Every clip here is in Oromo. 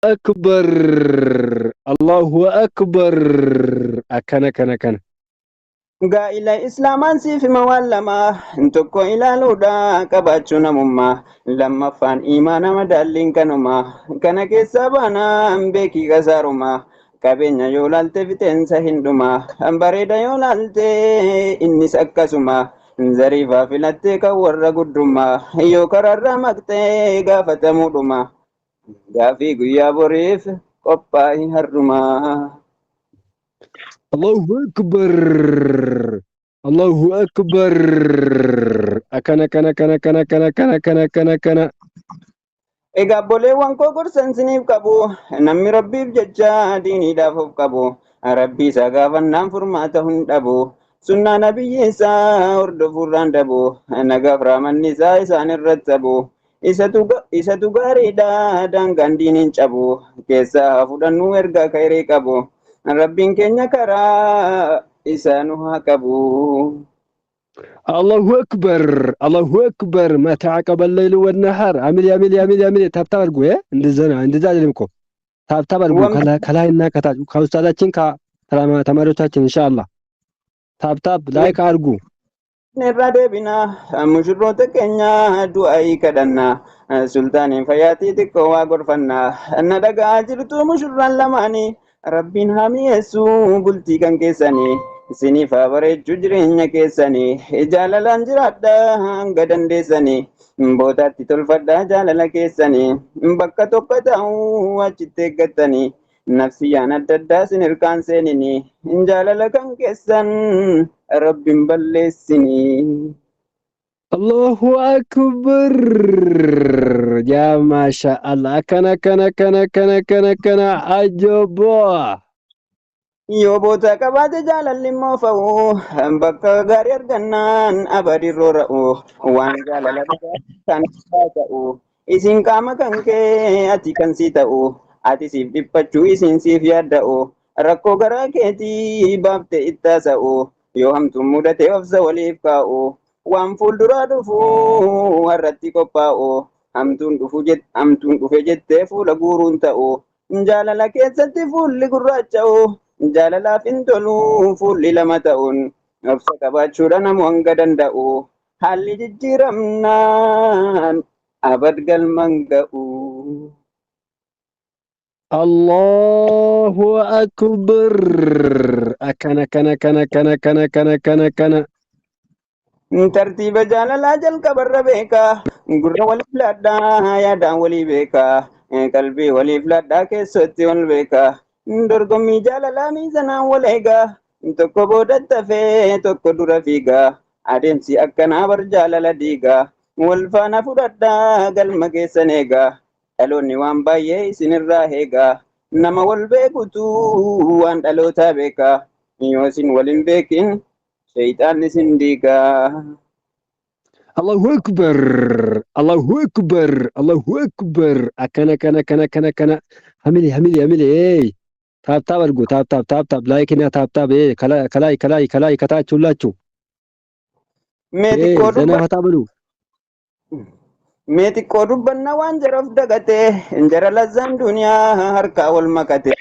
أكبر الله أكبر أكنا Gaa'ila Islaamaan siif hima waan lama tokko ilaaluudha qabaachuu namummaa lammaffaan imaana madaalliin kanumaa kana keessaa baanaa beekii kasaarumaa qabeenya yoo laalte fixeensa hin dhumaa bareeda yoo laalte innis akkasuma zariifaa filattee kan warra guddummaa yoo kararraa maqxee gaafatamuudhuma gaafii guyyaa boriif qophaa'ii har'umaa. الله أكبر الله أكبر أكنا Egaa obboleewwan koo gorsan siniif qabu namni rabbiif jecha diiniidhaaf of qabu rabbii isaa gaafannaan furmaata hin dhabu sunnaa nabiyyi isaa hordofuurraan dhabu nagaaf raamanni isaa isaan irratti dhabu isatu gaariidha daangaan diiniin cabu keessaa fudhannuu ergaa kairee qabu rabbiin keenya karaa isaa nu haa qabu. الله أكبر الله أكبر ما تعقب الليل والنهار عمل تاب أرجو إيه عند ذا لمكو تاب أرجو كلا إننا كتاج كأستاذاتين تمارساتين إن شاء الله تاب لايك أرجو Irra deebinaa mushurroota keenya du'aayii kadhannaa sultaaniin fayyaatii xiqqoo waa gorfannaa na dhagaa jirtu mushurraan lamaanii rabbiin haa mi'eessu bultii kan keessanii isiniif haa bareechuu jireenya keessanii jaalalaan jiraadha hanga dandeessanii boodaatti tolfadhaa jaalala keessanii bakka tokko ta'uu achitti eeggattanii nafsiyyaan adda addaa sin hirkaan seenini jaalala kan keessan rabbiin balleessini. الله أكبر يا ما شاء الله كنا عجبا Yoo boota qabaate jaalalli immoo fa'u bakka gaarii argannaan abadii roora'u waan jaalala kan ta'u isin qaama kan kee ati kan si ta'u ati siif dhiphachuu isin siif yaadda'u rakkoo garaa keetii baafte ittaasa'u yoo hamtuun mudate obsa waliif kaa'u waan fuulduraa dhufu harratti qophaa'u hamtuun dhufe jettee fuula guuruun ta'u jaalala keessatti fuulli gurraacha'u. Jaalalaaf hin tolu fuulli lama ta'uun obsa qabaachuudha namu hanga danda'u haalli jijjiiramnaan abad galman ga'u. الله أكبر كنا Tartiiba jaalalaa jalqabarra beekaa gurra waliif laadhaa yaadaan walii beekaa qalbii waliif laadhaa keessatti wal beekaa. Dorgommii jaalalaa miizanaan wal eegaa tokko boodatti hafee tokko dura fiigaa adeemsi akkanaa bar jaalala diigaa wal faana fudhadhaa galma keessan eegaa dhaloonni waan baay'ee isinirraa eegaa nama wal beekutu waan dhalootaa beekaa yoo isin waliin beekin shayxaan isin diigaa. الله أكبر الله أكبر الله أكبر كنا هميلي إيه تاب أرجو تاب لايك إنها تاب إيه كلاي كتا تشولاتشو إيه زنا هتابلو Meeti koo dubbannaa waan jaraaf dagatee jara lazzaan duniyaa harkaa wal makate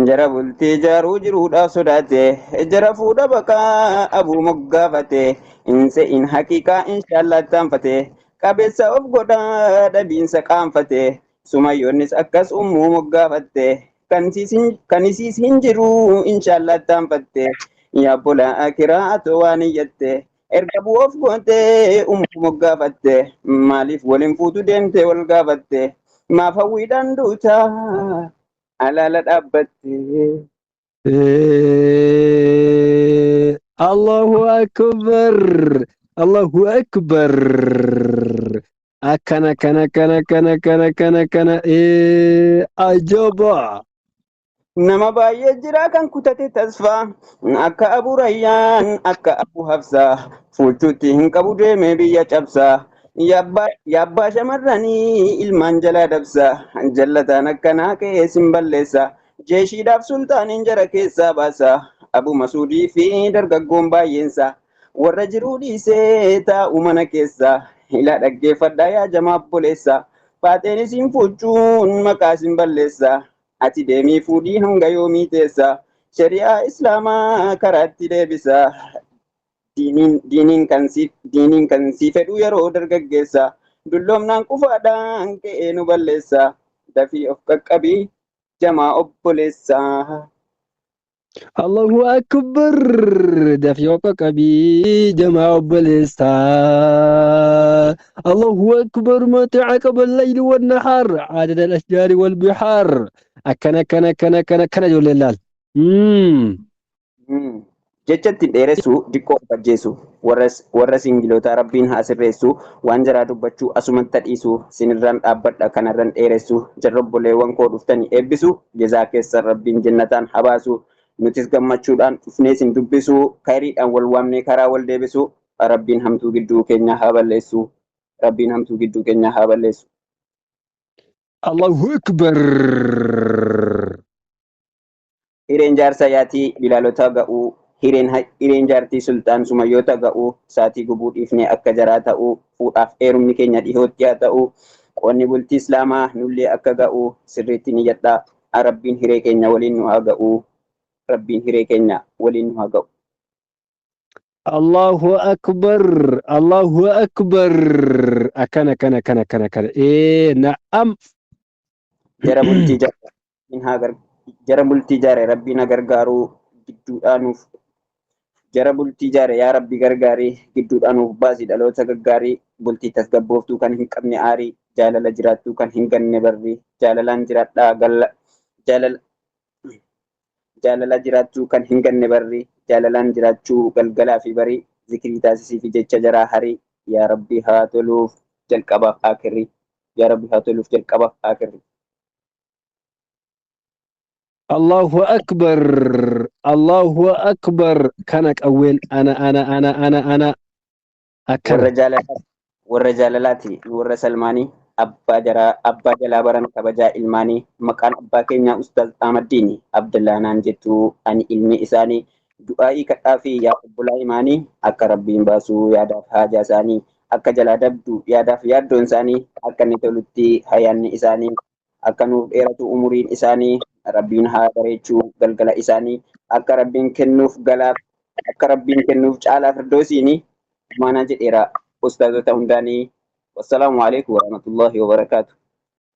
jara bultii ijaaruu jiruudhaaf sodaate jara fuudha bakaa abuu moggaafate inse in haqiiqaa inshaallah taanfate qabeessa of godhaa dhabiinsa qaanfate sumayyoonnis akkas ummuu moggaafatte kan isiis hin jiru inshaallah taanfatte yaabbola akiraa atoo waan iyyatte. Erga bu'uuf gootee ummuu moggaafatte maaliif waliin fuutu deemtee wal gaafatte maaf hawwiidhaan duutaa alaala dhaabbatte. الله أكبر الله أكبر كنا إيه أجابا Nama baay'ee jira kan kutate tasfaa akka Abu Rayyaan akka Abu Hafsaa fuulchuutti hin qabu deemee biyya cabsaa yaabbaa shamarranii ilmaan jalaa dabsaa jallataan akkanaa ka'ee sin balleessa jeeshiidhaaf sultaaniin jara keessaa baasa Abu Masuudii fi dargaggoon baay'eensa warra jiruu dhiisee taa'u mana keessa ilaa dhaggeeffadhaa yaa jamaaf boleessa baateen isin fuuchuun maqaa isin balleessa. Ati deemii fuudhii hanga yoomii teessa. Shari'aa Islaamaa karaatti deebisa. Diiniin kan si fedhu yeroo dargaggeessa. Dulloomnaan qufaadhaan ka'ee nu balleessa. Dafii of qaqqabii jamaa obboleessa. Allahu akbar dafii of qaqqabii jamaa obboleessa. Allahu akbar ma ta'aqaba al-layli wan-nahaar adada al-ashjaari wal-bihaar. Akkana ijoolleen laal. Jechatti dheeressu diqqoo of ajjeesu warra singilootaa rabbiin haa sirreessu waan jaraa dubbachuu asumatti dhiisu sinirraan dhaabbadha kanarran dheeressu jarrobboleewwan koo dhuftanii eebbisu jazaa keessan rabbiin jannataan habaasu nutis gammachuudhaan dhufnee sin dubbisu kayriidhaan wal waamnee karaa wal deebisu rabbiin hamtuu gidduu keenya haa balleessu rabbiin hamtuu gidduu keenya haa balleessu. Allahu akbar. Hireen jaarsa yaatii bilaalota ga'uu hireen jaartii sultaan sumayyoota ga'uu saatii gubuu dhiifnee akka jaraa ta'uu fuudhaaf heerumni keenya dhihootti haa ta'uu qonni bultii islaamaa nullee akka ga'uu sirriitti ni jedhaa rabbiin hiree keenya waliin nu haa ga'uu rabbiin hiree keenya waliin nu haa ga'u. Allahu akbar. Allahu akbar. Akkana. Na'am. Jara bultii jaare rabbiin haa gargaaruu gidduudhaanuuf jara bultii jaare yaa rabbi gargaarii gidduudhaanuuf baasii dhaloota gaggaarii bultii tasgabbooftuu kan hin qabne aarii jaalala jiraattuu kan hin ganne barrii jaalalaan jiraadhaa jaalala jiraattuu kan hin ganne barrii jaalalaan jiraachuu galgalaa fi barii zikirii taasisii fi jecha jaraa harii yaa rabbi haa toluuf jalqabaaf akirri yaa rabbi haa toluuf jalqabaaf akirri. Allahu akbar kana qawween ana akkana warra jaalalaati warra salmaanii abbaa jalaa baran kabajaa ilmaanii maqaan abbaa keenyaa ustaaz Ahmaddiin Abdallaa naan jettu ani ilmi isaanii du'aa'ii kadhaa fi yaa obbolaa imaanii akka rabbiin baasuu yaadaaf haajaa isaanii akka jalaa dabdu yaadaaf yaaddoon isaanii akka inni tolutti hayaanni isaanii akka nuuf dheeratu umuriin isaanii rabbiin haa bareechuu galgala isaanii akka rabbiin kennuuf caalaa firdoosiini maana jedheera ustaazota hundaanii. Wassalaamu alaikum warahmatullahi wabarakatuh.